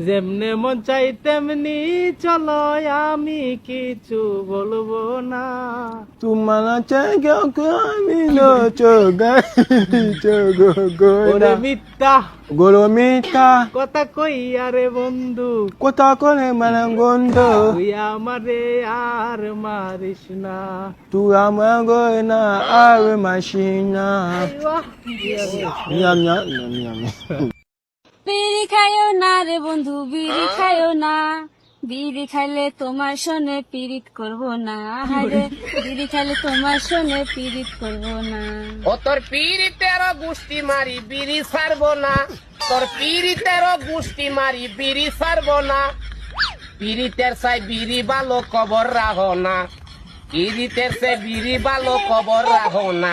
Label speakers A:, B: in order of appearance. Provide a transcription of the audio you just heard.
A: যেমনে মন চাই তেমনি চলো, আমি কিছু বলবো না।
B: তোমার আমি
A: ওরে মিথ্যা
B: গরু মিঠা
A: কথা কই আরে বন্ধু,
B: কথা করে মানে গন্ধ
A: তুই আমারে আর মারিস না।
B: তুই আমার গয়না আর মাসিনা মিয়া মিয়া মিয়া মিয়া।
C: বিড়ি খাইও না রে বন্ধু, বিড়ি খাইও না। বিড়ি খাইলে তোমার শোনে পীড়িত করবো না। হায়রে বিড়ি খাইলে তোমার শোনে পীড়িত করবো না।
D: ও তোর পীড়িতের গুষ্টি মারি বিড়ি ছাড়বো না, তোর পীড়িতের গুষ্টি মারি বিড়ি ছাড়বো না। পীড়িতের চাই বিড়ি ভালো খবর রাখো না, পীড়িতের চাই বিড়ি ভালো খবর রাখো না।